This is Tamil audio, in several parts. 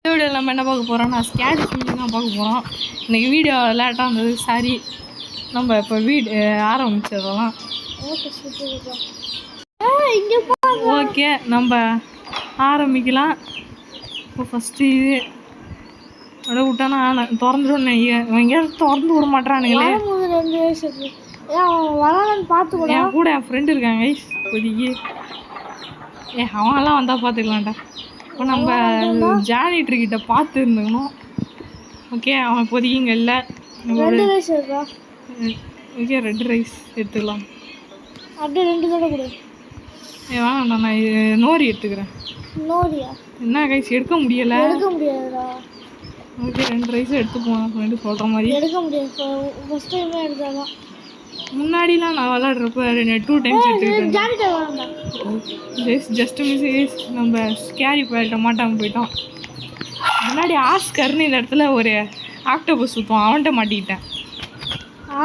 வீடியோவில் நம்ம என்ன பார்க்க போகிறோம், நான் ஸ்கேரி ஃபிலிம் தான் பார்க்க போகிறோம். இன்றைக்கி வீடியோ லேட்டாக இருந்தது, சாரி. நம்ம இப்போ ஆரம்பிச்சிடலாம். ஓகே, நம்ம ஆரம்பிக்கலாம். இப்போ ஃபஸ்ட்டு இது அப்படியே விட்டானா திறந்துடும். எங்கேயாவது திறந்து விட மாட்டானுங்களே. என் கூட என் ஃப்ரெண்டு இருக்காங்க இப்போதைக்கு. அவங்கெல்லாம் வந்தால் பார்த்துக்கலாம்டா. இப்போ நம்ம ஜானிட்டர்கிட்ட பார்த்து இருந்துக்கணும். ஓகே, அவன் இப்போதைக்கு இங்கே இல்லை. ஓகே, ரெட் ரைஸ் எடுத்துக்கலாம். அப்படியே 2 தடவை கொடு. வேணாம், நான் நோரி எடுத்துக்கிறேன். நோரியா? என்ன கைஸ் எடுக்க முடியலை. எடுக்க முடியாதுடா. ஓகே, 2 ரைஸ் எடுத்துப்போம். ஃப்ரெண்டு சொல்கிற மாதிரி எடுக்க முடியாது. ஃபஸ்ட் டைம் எடுத்தாதான். முன்னாடிலாம் நான் விளாட்றப்ப 2 டைம்ஸ் எடுத்துக்கிட்டேன். ஜஸ்ட் மிஸ் நம்ம ஸ்கேரி போயிட்ட மாட்டாமல் போயிட்டோம். முன்னாடி ஆஸ்கர்னு இந்த இடத்துல ஒரு ஆக்டோபஸ் சுற்றுவோம், அவன்கிட்ட மாட்டிக்கிட்டேன்.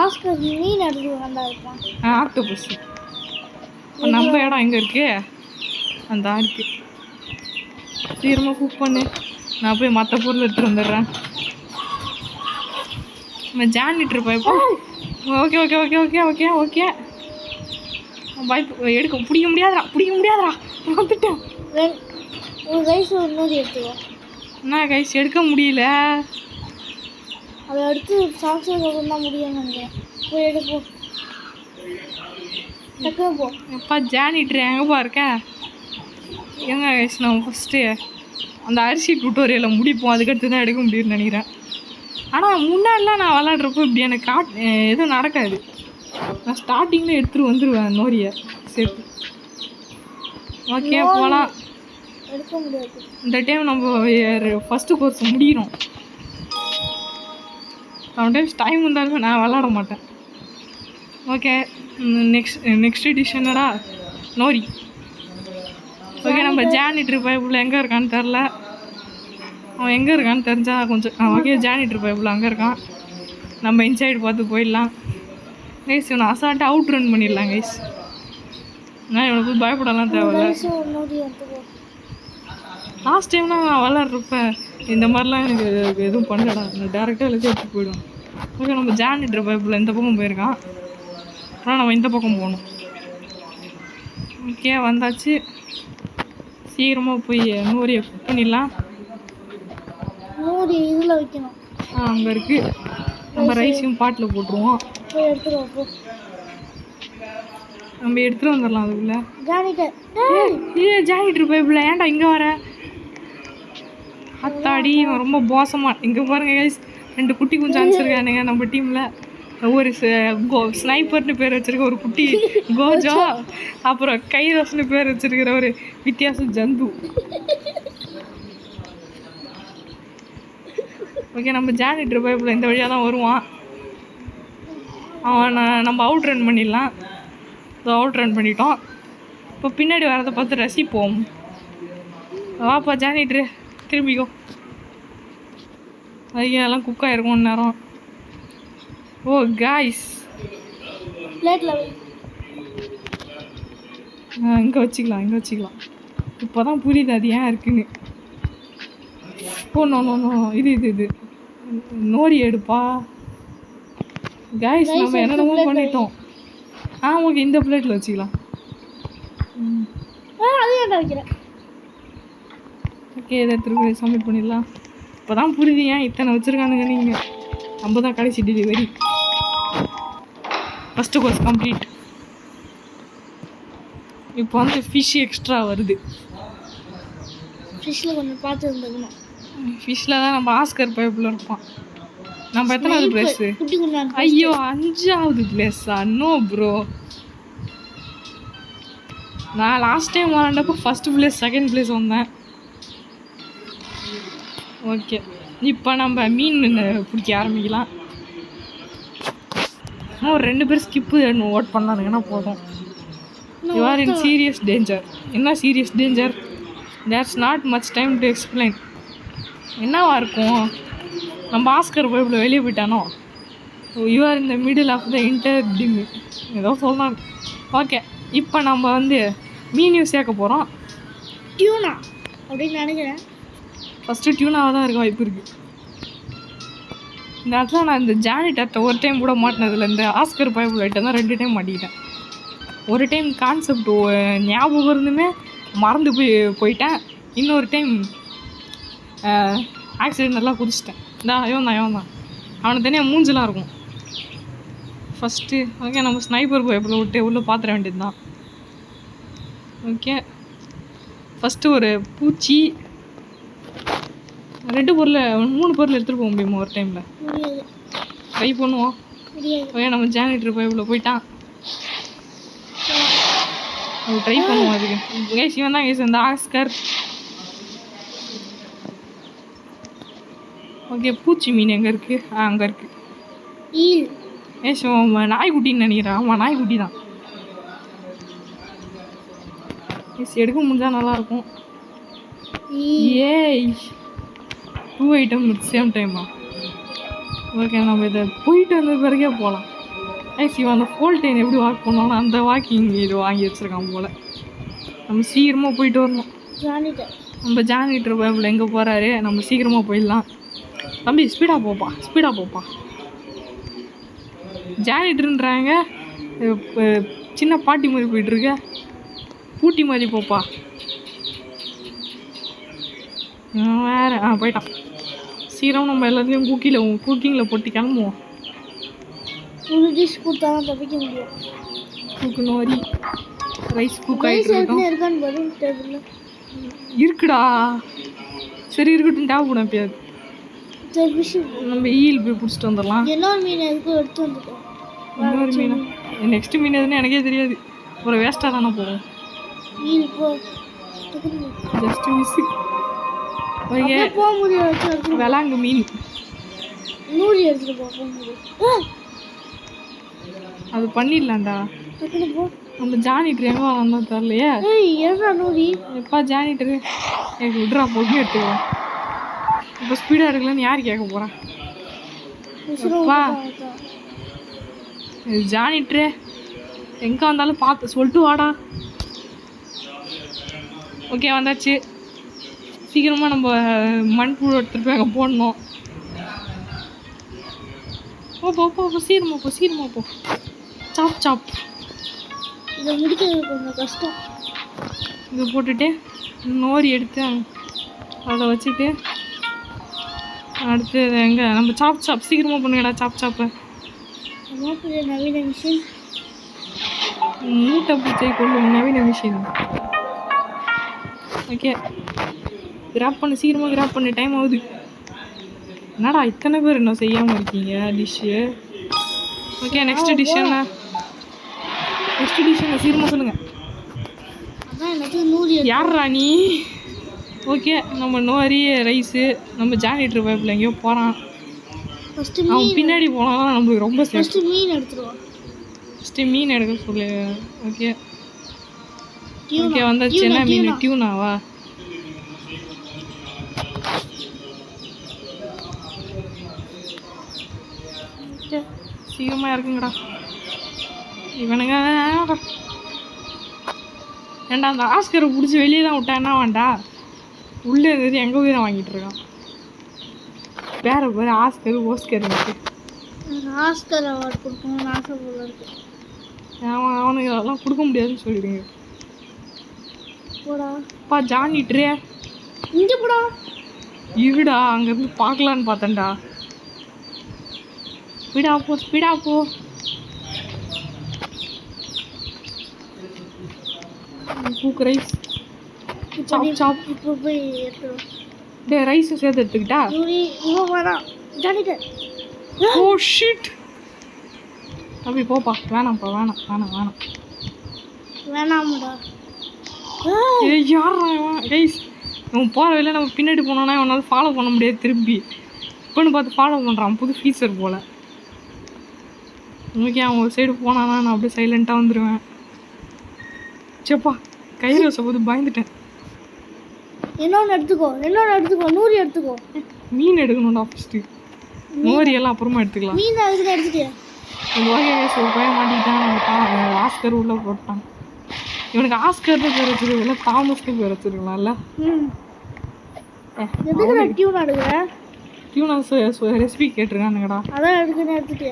ஆஸ்கர் மீன் எடுத்து வந்தா இருப்பான். ஆக்டோபஸ். நம்ம இடம் எங்கே இருக்கு? அந்த இருக்குது. சீக்கிரமாக குக் பண்ணு, நான் போய் மற்ற பொருள் எடுத்துகிட்டு வந்துடுறேன். நம்ம ஜானிட்டர் போய்ப்போ. Okay okay okay okay okay okay எடுக்க பிடிக்க முடியாதா வந்துட்டேன். ஒரு ரைஸ் ஒரு நோரி எடுத்துக்கோ. என்ன கைஸ் எடுக்க முடியல. அதை எடுத்து சாக்ஸில் தான் முடியும்னு நினைக்கிறேன். போய் எடுப்போம், டக்கு போ. எப்பா ஜானிட்ரு எங்கேப்பா இருக்க? எங்க கைஸ் நம்ம ஃபஸ்ட்டு அந்த அரிசி டுட்டோரியலை முடிப்போம், அதுக்கடுத்து தான் எடுக்க முடியும்னு நினைக்கிறேன். ஆனால் முன்னாடிலாம் நான் விளாட்றப்போ இப்படி எனக்கு எதுவும் நடக்காது. நான் ஸ்டார்டிங்கில் எடுத்துகிட்டு வந்துடுவேன் நோரியை சேர்த்து. ஓகே, போகலாம். எடுக்க முடியாது. இந்த டைம் நம்ம ஃபஸ்ட்டு கோர்ஸ் முடியணும். சம்டைம்ஸ் டைம் இருந்தாலுமே நான் விளாட மாட்டேன். ஓகே, நெக்ஸ்ட் டிஷ் என்னடா? நோரி. ஓகே, நம்ம ஜானிட்ரு பைப்புள்ள எங்கே இருக்கான்னு தெரில. அவன் எங்கே இருக்கான்னு தெரிஞ்சால் கொஞ்சம். ஓகே, ஜானிட்ரு பைப்புள்ள அங்கே இருக்கான். நம்ம இன்சைடு பார்த்து போயிடலாம் கைஸ். இவனை அசால்ட்டாக அவுட் ரன் பண்ணிடலாம் கைஸ். நான் இவனை போய் பயப்படலாம் தேவையில்ல. லாஸ்ட் டைம்லாம் நான் விளாட்றப்ப இந்த மாதிரிலாம் எனக்கு எதுவும் பண்ணலடா. நான் டேரெக்டாக எல்லாத்தையும் எடுத்து போயிடுவேன். ஓகே, நம்ம ஜானிட்டர் பைப்பில் இந்த பக்கம் போயிருக்கான். ஆனால் நம்ம இந்த பக்கம் போகணும். ஓகே, வந்தாச்சு. சீக்கிரமாக போய் நூறியை குக் பண்ணிடலாம். நூறி இதில் வைக்கணும். அங்கே இருக்குது. நம்ம ரைஸையும் பாட்டில் போட்டுருவோம். நம்ம எடுத்துகிட்டு வந்துடலாம் அதுக்குள்ளே. ஜானிட்டர் பைப்பில் ஏன்டா இங்கே வர? அத்தாடி, ரொம்ப மோசமாக. இங்கே பாருங்க கைஸ், 2 குட்டி கொஞ்சம் அனுப்பிச்சிருக்கானுங்க நம்ம டீமில். ஒரு ஸ்னைப்பர்னு பேர் வச்சிருக்க ஒரு குட்டி கோஜா, அப்புறம் கைரோஸ்னு பேர் வச்சிருக்கிற ஒரு வித்தியாசம் ஜந்து. ஓகே, நம்ம ஜானிட்டர் பைப்பில் இந்த வழியாக தான் வருவான். அவன் நம்ம அவுட் ரன் பண்ணிடலாம். அவுட் ரன் பண்ணிட்டோம். இப்போ பின்னாடி வரதை பார்த்து ரசிப்போம். வாப்பா ஜானிட்ரு, திரும்பிக்கோ. எல்லாம் குக் ஆகிருக்கும் நேரம். ஓ காய்ஸ், இங்கே வச்சுக்கலாம். இப்போ தான் புரியுது அது ஏன் இருக்குன்னு. ஓ நோ இது நோரி எடுப்பா காய்ஸ். நம்ம என்னென்னமோ பண்ணிட்டோம். ஓகே, இந்த பிளேட்டில் வச்சுக்கலாம். ஓகே, இதை திருப்பி சப்மிட் பண்ணிடலாம். இப்போ தான் புரியுது ஏன் இத்தனை வச்சுருக்கானுங்க. நீங்கள் நம்ம தான் கடைசி டெலிவரி. First course complete. இப்போ வந்து ஃபிஷ் எக்ஸ்ட்ரா வருது. ஃபிஷ்ஷில் கொஞ்சம் பார்த்து இருந்துக்கணும். ஃபிஷ்ஷில் தான் நம்ம ஆஸ்கர் பைப்பில் இருப்பான். நம்ம எத்தனாவது பிளேஸு? ஐயோ, 5வது பிளேஸா? நோ ப்ரோ, நான் லாஸ்ட் டைம் விளாண்டப்போ ஃபஸ்ட்டு பிளேஸ், செகண்ட் பிளேஸ் வந்தேன். ஓகே, இப்போ நம்ம மீன் பிடிக்க ஆரம்பிக்கலாம். ஒரு 2 பேர் ஸ்கிப்பு ஓட் பண்ணானுங்கன்னா போதும். You are in serious danger. என்ன serious danger? There's not much time to explain. என்னவா இருக்கும்? நம்ம ஆஸ்கர் பைப்பில் வெளியே போயிட்டானோ? You are in the middle of the interim ஏதோ சொல்லலாம். ஓகே, இப்போ நம்ம வந்து மீனையும் சேர்க்க போகிறோம். டியூனா அப்படின்னு நினைக்கிறேன். ஃபஸ்ட்டு டியூனாக தான் இருக்க வாய்ப்பு இருக்குது. இந்த இடத்துல நான் இந்த ஜானிட்டத்தை ஒரு டைம் கூட மாட்டினதில்ல. இந்த ஆஸ்கர் பயப்புள்ளைட்ட தான் 2 டைம் மாட்டிக்கிட்டேன். ஒரு டைம் கான்செப்ட் ஞாபகம் இருந்துமே மறந்து போயிட்டேன். இன்னொரு டைம் ஆக்சிடென்ட் நல்லா குதிச்சிட்டேன். இவன் தான் அவனுக்கு தனியாக மூஞ்செலாம் இருக்கும். ஃபஸ்ட்டு ஓகே நம்ம ஸ்னைப்பர் பயப்பில் விட்டு உள்ளே பார்த்துட வேண்டியது தான். ஓகே ஃபஸ்ட்டு ஒரு பூச்சி 2 பொருள் 3 பொருள் எடுத்துகிட்டு போக முடியுமா ஒரு டைமில்? ட்ரை பண்ணுவோம். ஓகே நம்ம ஜானிட்டர் பயப்பில் போயிட்டான். அது ட்ரை பண்ணுவோம். அதுக்கு கேஸ் இவன் தான் கேஸ் இந்த ஆஸ்கர். ஓகே பூச்சி மீன் எங்கே இருக்குது? அங்கே இருக்குது. ஏஸ் நாய்க்குட்டின்னு நினைக்கிறேன். ஆமாம் நாய்க்குட்டி தான். எஸ் எடுக்க முடிஞ்சால் நல்லாயிருக்கும். ஏய் 2 ஐட்டம் வித் சேம் டைமா? ஓகே நம்ம இதை போயிட்டு வந்த பிறகே போகலாம். ஐஸ் இவன் அந்த ஃபோல்டைன் எப்படி வாக் பண்ணோன்னா அந்த வாக்கிங் இது வாங்கி வச்சுருக்கான் போல். நம்ம சீக்கிரமாக போயிட்டு வரணும். நம்ம ஜானிட்டர் பயப்பில் எங்கே போகிறாரு? நம்ம சீக்கிரமாக போயிடலாம். தம்பி ஸ்பீடாக போப்பா. ஜானிட்டருன்றாங்க, சின்ன பாட்டி மாதிரி போயிட்டுருக்க. பூட்டி மாதிரி போப்பா. வேறு போயிட்டான். சீக்கிரம் நம்ம எல்லாத்தையும் குக்கிங்கில் போட்டு கிளம்புவோம். ஒரு டிஷ் கொடுத்தா தான் தப்பிக்க முடியும். குக்குனோரி ரைஸ் குக் ஆகிட்டு இருக்கான்னு பாரு டேபிளில். இருக்குடா. சரி இருக்கட்டும். தேவைப்படும் எப்பயாவது. நம்ம ஈல் போய் பிடிச்சிட்டு வந்துடலாம். இன்னொரு மீன் எதுக்கும் எடுத்து வந்துட்டோம். இன்னொரு மீனா? நெக்ஸ்ட் மீன் எதுன்னு எனக்கே தெரியாது. ஒரு வேஸ்ட்டாக தானே போகும். ஈல் போ ஜஸ்ட் மிஸ். ஓகே போக முடியும். விளாங்கு மீன் 100 எடுத்துகிட்டு போக முடியும். அது பண்ணிடலாம்டா. நம்ம ஜானிட்டர் எங்கே வந்தோம் தெரியலையே. எப்பா ஜானிட்டரு எனக்கு விட்றா பொண்ணு எடுத்துக்கலாம். இப்போ ஸ்பீடாக எடுக்கலன்னு யார் கேட்க போகிறான்? ஜானிட்டரு எங்கே வந்தாலும் பார்த்து சொல்லிட்டு வாடா. ஓகே வந்தாச்சு. சீக்கிரமாக நம்ம மண்புழு எடுத்துகிட்டு போய் அங்கே போடணும். போ சீக்கிரமாக போ. சாப் இதை முடிக்கிறது கொஞ்சம் கஷ்டம். இதை போட்டுட்டு நோரி எடுத்து அதை வச்சுட்டு அடுத்து எங்கே நம்ம சாப் சீக்கிரமாக பண்ணுங்கடா. சாப்பை நவீன மிஷின் மூட்டை பூச்சை கொள்ளும் நவீன மிஷின். ஓகே சீக்கிரமாக கிராப் பண்ணு. டைம் ஆகுது. என்னடா இத்தனை பேர் இன்னும் செய்யாமல் இருக்கீங்க டிஷ்ஷு? ஓகே நெக்ஸ்ட் டிஷ் என்ன சீக்கிரமாக சொல்லுங்கள். யார்ரா நீ? ஓகே நம்ம நோரி ரைஸு நம்ம ஜானிட்டர் பைப்பில் எங்கேயோ போகிறான். அவன் பின்னாடி போனாலும் நம்மளுக்கு ரொம்ப ஃபஸ்ட்டு மீன் எடுத்துருவான். ஃபஸ்ட்டு மீன் எடுக்க சொல்லு. ஓகே வந்தாச்சு. என்ன மீன்? டியூனாவா? சீக்கிரமாக இருக்குங்கடா. இவனுங்க ஏண்டா அந்த ஆஸ்கரை பிடிச்சி வெளியே தான் விட்டா என்ன வேண்டா? உள்ளே இருந்தது எங்கே போய் தான் வாங்கிட்டு இருக்கான். வேறு பேர் ஆஸ்கர் ஆஸ்கர் அவார்டு கொடுக்கணும்னு ஆசை போல இருக்கு. அவனுக்கு அதெல்லாம் கொடுக்க முடியாதுன்னு சொல்லிடுங்க. போடா ஜானிட்டரே இங்கே போடா. இருடா அங்கேருந்து பார்க்கலான்னு பார்த்தேன்டா. ஸ்பீடா போ. குக் ரைஸ் சாப் இப்போ போய் எடுத்துருவோம். ரைஸை சேர்த்து எடுத்துக்கிட்டா. Oh shit. அப்படி போப்பா. வேணாம்டா. யாரா கைஸ்? இவன் போகிற வழியில் நம்ம பின்னாடி போனோன்னா இவனால் ஃபாலோ பண்ண முடியாது. திருப்பி இப்போன்னு பார்த்து ஃபாலோ பண்ணுறான். புது ஃபீச்சர் போல். ஓகே அவன் ஒரு சைடு போனானா நான் அப்படியே சைலண்ட்டாக வந்துடுவேன். சேப்பா கையில் வச்சபோது பயந்துட்டேன். இன்னொன்று எடுத்துக்கோ 100 எடுத்துக்கோ. மீன் எடுக்கணும்டா ஃபஸ்ட்டு. நோரி எல்லாம் அப்புறமா எடுத்துக்கலாம். மீன் அதுக்கு எடுத்துட்டேன். ஓகே பயம் மாட்டிக்கிட்டான். ஆஸ்கர் உள்ளே போட்டான். இவனுக்கு ஆஸ்கர்னு பேர் வச்சிருக்கல, தாமஸ்க்கு பேர் வச்சிருக்கலாம்ல. எதுக்கு நான் டியூன் எடுக்கிறேன்? டியூனஸ் ரெசிபி கேட்டிருக்கானுங்கடா. அதான் எடுக்குன்னு எடுத்துட்டு.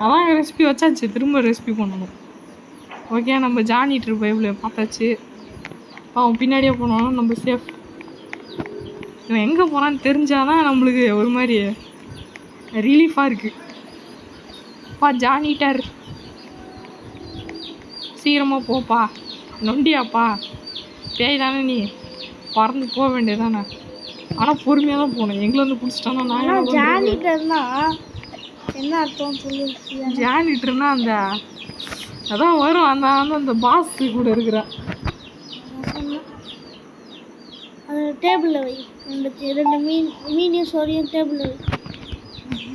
அதான் ரெசிபி வச்சாச்சு, திரும்ப ரெசிபி பண்ணணும். ஓகே நம்ம ஜானி ட்ரிப் பைபிள் பார்த்தாச்சு. அவன் பின்னாடியே போனோம்னா நம்ம சேஃப். இவன் எங்கே போகிறான்னு தெரிஞ்சாதான் நம்மளுக்கு ஒரு மாதிரி ரிலீஃபாக இருக்குது. பா ஜானிட்டார், சீக்கிரமாக போப்பா. நொண்டியாப்பா, பேய் தானே நீ, பறந்து போக வேண்டியதானே. ஆனால் பொறுமையாக தான் போகணும். எங்களை வந்து பிடிச்சிட்டோன்னா நாங்கள் ஜானிட்டர்னா என்ன அர்த்தம் சொல்லு. ஜானிட்டர்னா அந்த அதான் வரும் அந்த அந்த பாஸ் கூட இருக்கிற அது டேபிளில் வை. ரெண்டு மீனையும் சோறியும் டேபிளில் வை.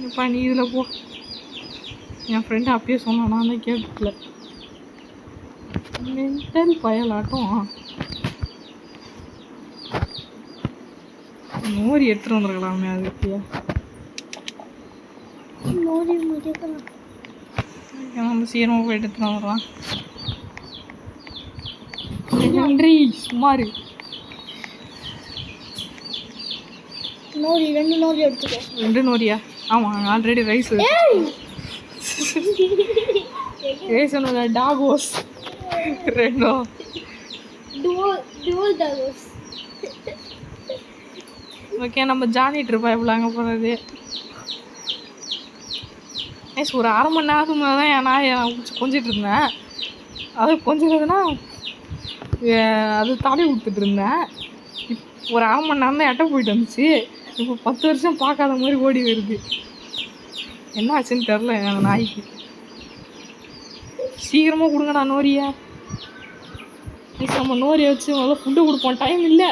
இப்போ நீ இதில் போ. என் ஃப்ரெண்டு அப்பயே சொன்னான், நான் தான் கேட்கல. மென்டல் பயலாட்டம். நோரி எடுத்துகிட்டு வந்துருக்கலாமே அதுக்கு. நோரி முடிக்கலாம். நம்ம சீக்கிரமாக போய் எடுத்துகிட்டு வந்துடலாம். நன்றி சுமார். நோரி 2 நோரி எடுத்துக்கோ. 2 நோரியா? ஆமாம் ஆல்ரெடி ரைஸ் ரேசனோட டாகோஸ் 2 டுவல் டாகோஸ். ஓகே நம்ம ஜானி ட்ரிப் எவ்வளோ அங்கே போகிறது. ஒரு அரை மணி நேரத்துக்கு மேலே தான் என் நாயை நான் கொஞ்சிட்டு இருந்தேன். அது கொஞ்சிறதுன்னா அது தடை விட்டுட்டு இருந்தேன். ஒரு அரை மணி நேரம் தான் எட்ட போயிட்டு வந்துச்சு. இப்போ 10 வருஷம் பார்க்காத மாதிரி ஓடி வருது. என்ன ஆச்சுன்னு தெரில என் நாய்க்கு. சீக்கிரமாக கொடுங்கடா நோரியை. நம்ம நோரியை வச்சு முதல்ல ஃபுட்டு கொடுப்போம். டைம் இல்லை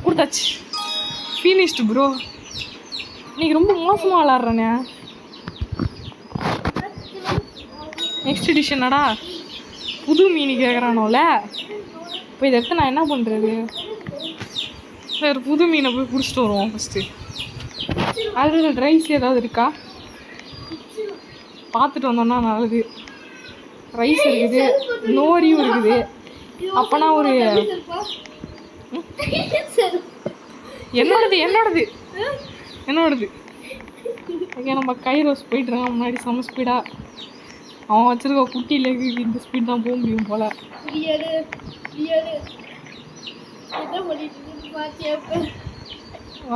கொடுத்தாச்சு. Finished bro. இன்னைக்கு ரொம்ப மோசமாக விளாட்றேண்ணே. நெக்ஸ்ட் எடிஷனடா புது மீன் கேட்குறானோல. இப்போ இதை எடுத்து நான் என்ன பண்ணுறது? வேறு புது மீனை போய் பிடிச்சிட்டு வருவோம் ஃபஸ்ட்டு. அதில் ரைஸ் ஏதாவது இருக்கா பார்த்துட்டு வந்தோம்னா நல்லது. ரைஸ் இருக்குது, நோரியும் இருக்குது. அப்போனா ஒரு என்னோடது. ஓகே நம்ம கைரோஸ் போயிட்டுருக்கான் முன்னாடி செம்ம ஸ்பீடாக. அவன் வச்சுருக்க குட்டியில் இந்த ஸ்பீட் தான் போக முடியும் போல்.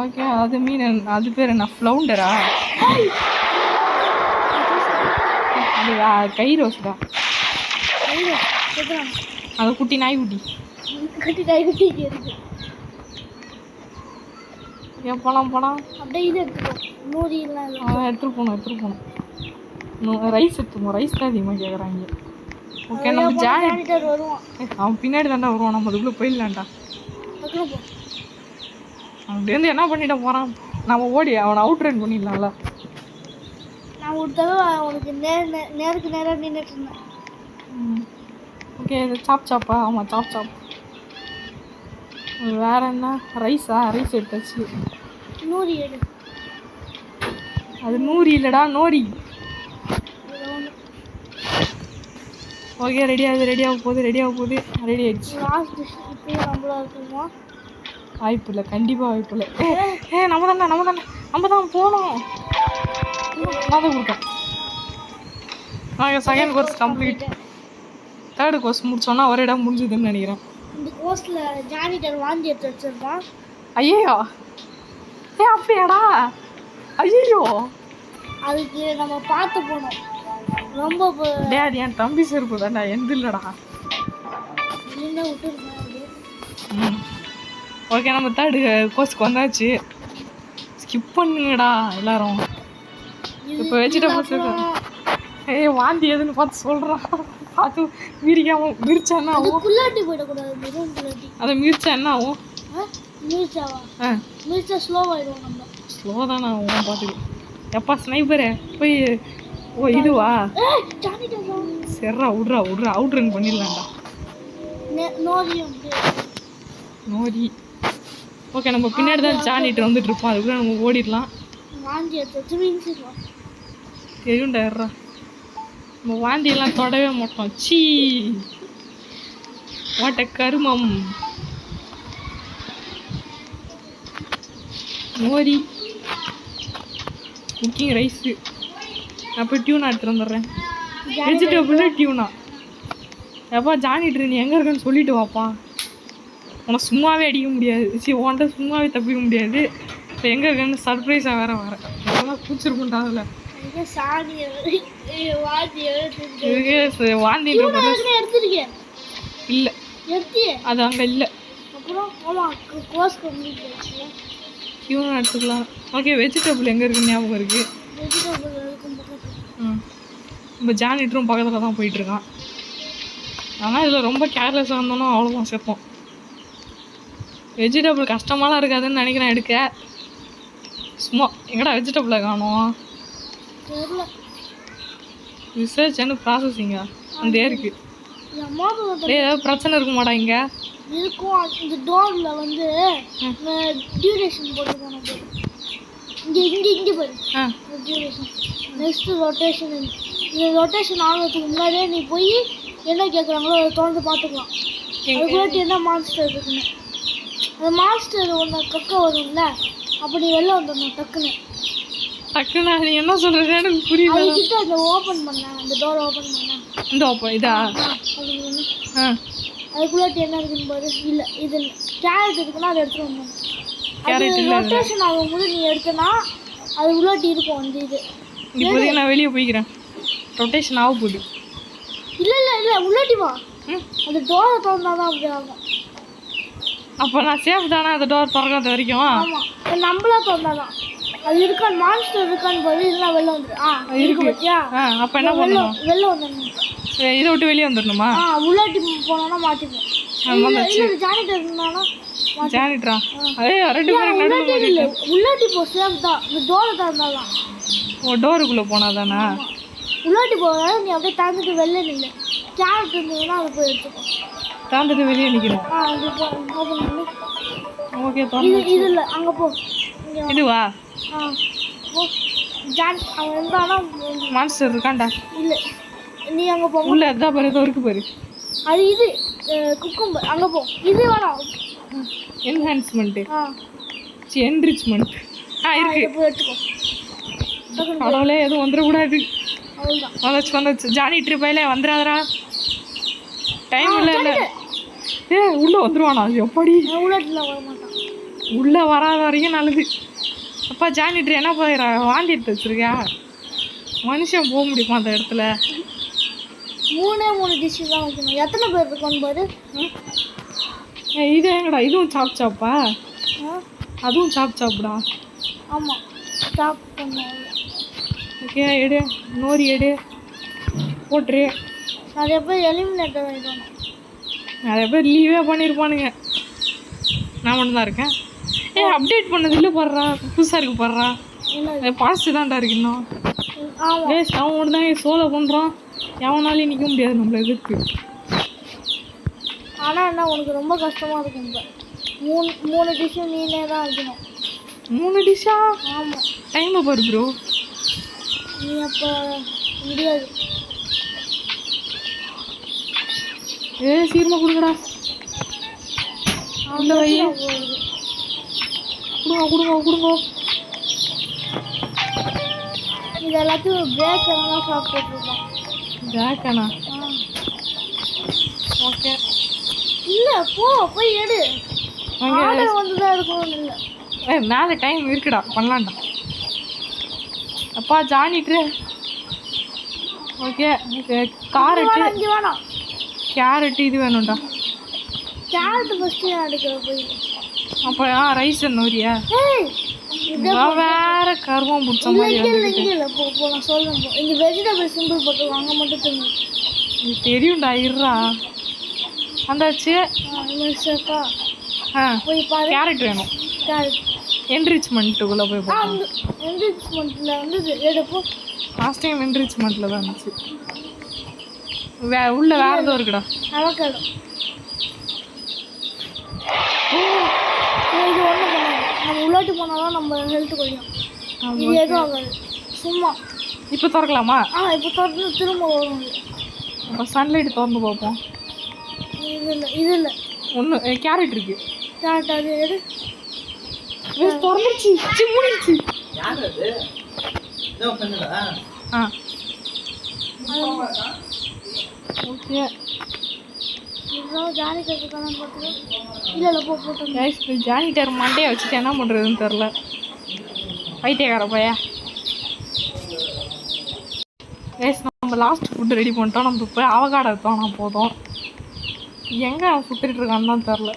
ஓகே அது மீன் அது பேர் என்ன? ஃப்ளவுண்டரா? அது கைரோஸ்டா. அது குட்டி நாய்க்குட்டி. ஏன் போகலாம் அப்படியே இது எடுத்துக்கோ. நூறிலாம் எடுத்துகிட்டு போகணும். ரைஸ் எடுத்துப்போம். ரைஸ் தான் அதிகமாக கேட்குறாங்க. ஓகே நம்ம ஜானிட்டர் வருவான். அவன் பின்னாடி தாண்டா வருவான். நம்ம அதுக்குள்ளே போயிடலான்டா. அவன்கிட்ட என்ன பண்ணிட போகிறான்? நம்ம ஓடி அவனை அவுட் ரன் பண்ணிடலாம்ல. நான் ஒரு தடவை அவனுக்கு நேருக்கு நேராக நின்றுட்டு இருந்தேன். ஓகே இது சாப்பா. ஆமாம் சாப். வேறு என்ன? ரைஸா? ரைஸ் எடுத்தாச்சு. நூறி எடு. அது நூறி இல்லைடா, நோரி. ஓகே ரெடி ஆக போகுது. ரெடி ஆயிடுச்சு. வாய்ப்பு இல்லை, கண்டிப்பாக வாய்ப்பு இல்லை. நம்ம தான் போகணும். நான் தான் கொடுத்தேன். நாங்கள் second course complete. Third course முடிச்சோன்னா ஒரே இடம் முடிஞ்சுதுன்னு நினைக்கிறேன். இந்த கோர்ஸில் ஜானிட்டர் வாந்தி எடுத்து வச்சிருப்பான். ஐயோ அப்படியாடா? ஐயோ அதுக்கு நம்ம பார்த்து போனோம். ரொம்ப அது என் தம்பி செருப்பு தான்டா, எந்த இல்லைடா. ஓகே நம்ம தேர்டு கோர்ஸ்க்கு வந்தாச்சு. ஸ்கிப் பண்ணுங்கடா எல்லாரும். இப்போ வெஜிடபிள்ஸ் வாந்தி எதுன்னு பார்த்து சொல்கிறான். பார்த்து மிரிச்சா என்ன ஆகும்? புல்லாட்டி போயிடக்கூடாது. அதை மிரிச்சா என்ன ஆகும்? மிரிச்சா ஸ்லோவாகிடுவோம். நம்ம ஸ்லோ தானே ஆகும் பார்த்துக்கு. எப்பா ஸ்னைப்பரே போய் இதுவா சரிடா விட்றா அவுட் ரன் பண்ணிடலாம்டா. நோரி. ஓகே நம்ம பின்னாடி தான் ஜானிட்டு வந்துட்டு இருப்போம். அதுக்குள்ளே நம்ம ஓடிடலாம். தெரியும்டா. நம்ம வாந்தியெல்லாம் தொடவே மாட்டோம். சீ வாட்ட கருமம். மோரி குக்கிங் ரைஸு. நான் போய் டியூனா எடுத்துகிட்டு வந்துடுறேன். Vegetable tuna. எப்பா ஜானிட்டு நீ எங்கே இருக்குன்னு சொல்லிட்டு வாப்பா. உனக்கு சும்மாவே அடிக்க முடியாது. சரி உன்ட்ட சும்மாவே தப்பிக்க முடியாது. இப்போ எங்கே இருக்குன்னு சர்ப்ரைஸாக வேற வரேன். அதெல்லாம் பூச்சிருக்குண்டா அதில். வாந்தின்ற இல்லை, அது அங்கே இல்லை. டியூனா எடுத்துக்கலாம். ஓகே, வெஜிடபிள் எங்கே இருக்குன்னு ஞாபகம் இருக்குது. இப்போ ஜானிட்டரும் பக்கத்தில் தான் போயிட்டுருக்கான். ஆனால் இதில் ரொம்ப கேர்லெஸ்ஸாக இருந்தோன்னா அவ்வளோதான் சேர்ப்போம். வெஜிடபிள் கஷ்டமாலாம் இருக்காதுன்னு நினைக்கிறேன் எடுக்க. சும்மா எங்கடா வெஜிடபிளை காணோம். ரிசர்ச் அண்ட் ப்ராசஸிங்கா அந்த இருக்கு. ஏதாவது பிரச்சனை இருக்குமாடா இங்கே? இருக்கும். இந்த டோரில் வந்து டியூரேஷன் போட்டு போன போது இங்கே பாரு டியூரேஷன். Next rotation. இந்த ரொட்டேஷன் ஆகிறதுக்கு முன்னாடியே நீ போய் என்ன கேட்குறாங்களோ அதை தொடர்ந்து பார்த்துக்கலாம். அதுக்குள்ளாட்டி என்ன மான்ஸ்டர் இருக்குன்னு. அந்த மான்ஸ்டர் ஒன்று கக்க வரும்ல, அப்படி வெளில வந்துடணும் டக்குன்னு. நீ என்ன சொல்கிறது எனக்கு புரியல. அதுக்கிட்ட அந்த ஓப்பன் பண்ணேன், அந்த டோரை ஓப்பன் பண்ணேன். இந்த ஓப்பன் இதா? அதுக்குள்ளாட்டி என்ன இருக்குன்னு பாரு. இல்லை இது கேரட் இருக்குன்னா அதை எடுத்துகிட்டு வந்துடணும். அது ரொட்டேஷன் ஆகும்போது நீ எடுத்தனா அது உள்ளாட்டி இருக்கும் அந்த இது. இப்போதைக்கு நான் வெளியே போய்க்கிறேன். ரொட்டேஷன் ஆக போகுது. இல்லை உள்ளாட்டி வா. அந்த டோரை திறந்தாதான் அப்படி ஆகும். அப்போ நான் சேஃப் தானே அந்த டோர் திறக்காத வரைக்கும்? ஆமாம், நம்மளா திறந்தாதான். அது இருக்கான்னு மான்ஸ்டர் இருக்கான்னு பாரு. இதெல்லாம் வெளில வந்துடும். இருக்கு பார்த்தியா? அப்போ என்ன பண்ணணும்? வெளில வந்துடணும். இதை விட்டு வெளியே வந்துடணுமா? உள்ளாட்டி போனோன்னா மாற்றிப்போம். ஜானிட்டர் இருந்தானா ஜானிட்டரா? அதே 2 பேரும் உள்ளாட்டி போ. சேஃப் தான். இந்த டோரை திறந்தாதான். ஓ, டோருக்குள்ளே போனால் தானே? உள்ளாட்டி போகாத. நீ அப்படியே தாண்டிட்டு வெளில நில்லு. கேரட் இருந்ததுன்னா அதை போய் எடுத்துக்கோ. தாண்டிட்டு வெளியே நிற்கணும். ஓகே, இது இல்லை, அங்கே போ. இதுவா? போ. ஜான் அவன் இருந்தானா மான்ஸ்டர் இருக்காண்டா? இல்லை, நீ அங்கே போ. உள்ள அதுதான் பாரு, ஏதோ இருக்கு பாரு. அது இது குக்கும்பர். அங்கே போ. இது வேணாம். என்ஹான்ஸ்மெண்ட்டு, என்ரிச்மெண்ட். இருக்கு, போய் எடுத்துக்கோ. கடவுளே எதுவும் வந்துடக்கூடாது. அவ்வளோதான். வந்துச்சு. ஜானி ட்ரிப்பையிலே வந்துடாதரா. டைம் இல்லை. உள்ளே வந்துடுவானா? எப்படி உள்ளே வராத வரைக்கும் நல்லது. அப்பா ஜானிட்ரு என்ன போயிடா? வாந்தி எடுத்து வச்சுருக்கா? மனுஷன் போக முடியுமா அந்த இடத்துல? 3 டிஷ்ஷு தான் வைக்கணும். எத்தனை பேர் இருக்கோன்னு பாரு. இது எங்கடா? இதுவும் சாப்பா? அதுவும் சாப்பிடா? ஆமாம், சாப் பண்ணுவோம். ஓகே, எடு. நோரி எடு, போட்டுரு. நிறைய பேர் எலிமினேட்டர் ஆகிடணும். நிறைய பேர் லீவே பண்ணியிருப்பானுங்க. நான் மட்டும்தான் இருக்கேன். அப்டேட் பண்ணது இல்லை போடுறா. புதுசாக இருக்கு போடுறா. பாஸ்ட்டு தான்டா இருக்கு இன்னும். அவன் மட்டும் தான் சோலோ பண்ணுறான். எவனாலையும் நிற்க முடியாது நம்மள எதிர்த்து. ஆனால் என்ன உனக்கு ரொம்ப கஷ்டமாக இருக்கும். இப்போ 3 டிஷ்ஷும் நீனே தான் வைக்கணும். 3 டிஷ்ஷா? ஆமாம். டைமை பாரு ப்ரோ. நீ அப்போ முடியாது. சீக்கிரமாக கொடுங்கடா. அந்த வை கொடுங்க. இது எல்லாத்தையும் பிரேக் எல்லாம் சாப்பிட்டுருக்கோம். பிரேக்கானா? ஓகே. இல்லை, போய் எடு. ஆர்டர் வந்து தான் இருக்கணும்னு இல்லை. மேலே டைம் இருக்குடா, பண்ணலான்டா. அப்பா ஜானிட்ரு. ஓகே, காரட்டு இங்கே வேணாம். கேரட்டு இது வேணும்டா. கேரட்டு ஃபஸ்ட்டு எடுக்கிற போய். அப்போ ரைஸ் நோரியா? வேற கருவம் பிடிச்ச மாதிரி. இல்லை போ நான் சொல்லுங்க. இங்கே வெஜிடபிள் சிம்பிள் போட்டு அங்கே மட்டும் தெரியும். இது தெரியும்டா, இருறா. வந்தாச்சு. போய் பாரு. கேரட் வேணும். கேரட் என்ரிச்மெண்ட்டுக்குள்ளே போய் போகணும். என்ரிச்மெண்ட்டில் வந்து எடுப்போம். லாஸ்ட் டைம் என்ரிச்மெண்ட்டில் தான் இருந்துச்சு. உள்ள வேறு எதுவும் இருக்குடா. அவக்காடோ. இது ஒன்றும் பண்ணாது. நம்ம உள்ளாட்டி போனால் தான் நம்ம ஹெல்த்து கொஞ்சம். இது எதுவும் ஆகாது. சும்மா இப்போ திறக்கலாமா? இப்போ திறந்து திரும்ப வரும். அப்போ சன்லைட் திறந்து பார்ப்போம். இது இல்லை ஒன்று கேரட் இருக்கு. கேரட் அது எடு. திறந்துருச்சு, மூடிடுச்சு. ஆ ஓகே. இதுதான் ஜானிட்டர் இருக்கானு பார்த்துக்கோ. இல்லை போ போட்டோம். கைஸ் ஜானிட்டர் மண்டையை வச்சுட்டு என்ன பண்ணுறதுன்னு தெரில. பைத்தியக்கார பையா. கைஸ் நம்ம லாஸ்ட் ஃபுட்டு ரெடி பண்ணிட்டோம். நம்ம போய் அவகாடோ எடுத்தோம்னா போதும். எங்கே சுட்டுட்டு இருக்கான்னு தான் தெரில.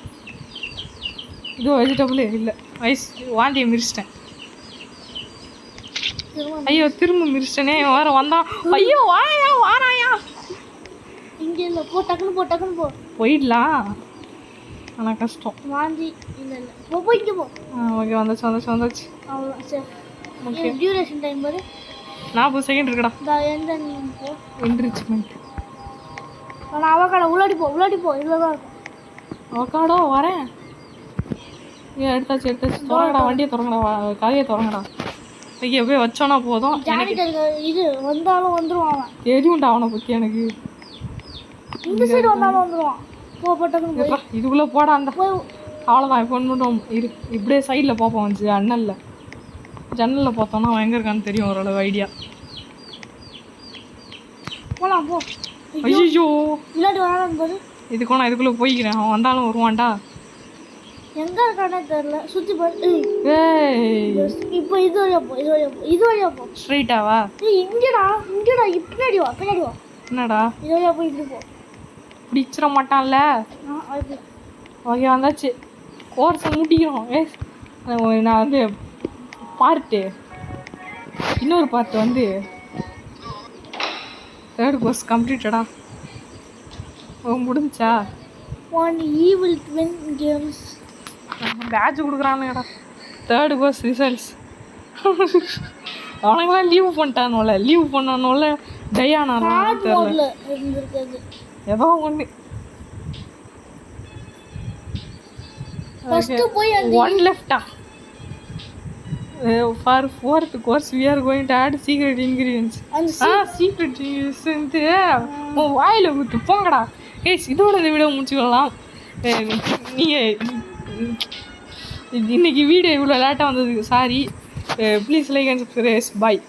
இது வெஜிடபிளே இல்லை. கைஸ் வாந்தியை மிரிச்சிட்டேன். ஐயோ திரும்ப மிரிச்சிட்டனே. வேறு வந்தான். ஐயோ வாராயா. இங்கே இல்லை போ, டக்குன்னு போ. போயிடலாம், ஆனால் கஷ்டம். வாந்தி இல்லை போ இங்கே போ. ஓகே வந்துச்சு. அவ்வளோதான் சரி. ஓகே டியூரேஷன் டைம் பாரு. 40 செகண்ட் இருக்குடா. எந்த போ என்ரிச்மெண்ட். ஆனால் அவகாடோ உள்ளாடி போ இதில் தான் இருக்கும். அவகாடோ வரேன். எடுத்தாச்சு. திறங்கடா, வண்டியை திறங்கடா, கதையை திறங்கடா. ஐயா போய் வச்சோன்னா போதும். ஜானிட்டர் இது வந்தாலும் வந்துடுவான் அவன். தெரியும்டா அவனை பற்றி எனக்கு. இந்த சைடு வந்தாலும் வந்துடுவான். போ போட்டதும் போய் இதுக்குள்ளே போடா. அந்த போய் அவ்வளோதான். இப்போ மட்டும் இப்படியே சைடில் பார்ப்போம். வந்து ஜன்னலில் பார்த்தோன்னா அவன் எங்கே இருக்கான்னு தெரியும் ஓரளவு ஐடியா. போகலாம் போ. ஐயோ இல்லாட்டி வரான்னு பாரு. இதுக்குள்ளே போய்க்கிறேன். அவன் வந்தாலும் வருவான்டா. எங்கே இருக்கானே தெரில. சுற்றி பாரு. இப்போ இது வழியா போ. ஸ்ட்ரைட்டாவா? இங்கடா பின்னாடி வா. என்னடா இது வழியா போய் இப்படி போ. பிடிச்சிட மாட்டான்ல. ஓகே வந்தாச்சு. கோர்ஸை மூட்டிக்கிறோம். நான் வந்து இன்னொரு பார்ட்டு வந்து 3rd கோர்ஸ் கம்ப்ளீட்டடா. முடிஞ்சா one evil twin games patch கொடுக்குறானுங்கடா. 3rd course results. அவனுங்களாம் லீவ் பண்ணானோல டயானாரா தெரியல. ஏதோ ஒன்று. ஒன் லெஃப்டா. For 4th course we are going to add secret ingredients. Secret ingredients வந்து உன் வாயில் ஊற்று போங்கடா. இதோட இந்த வீடியோ முடிச்சுக்கலாம். நீங்கள் இன்னைக்கு வீடியோ இவ்வளோ லேட்டாக வந்ததுக்கு sorry. Please like and subscribe. Bye.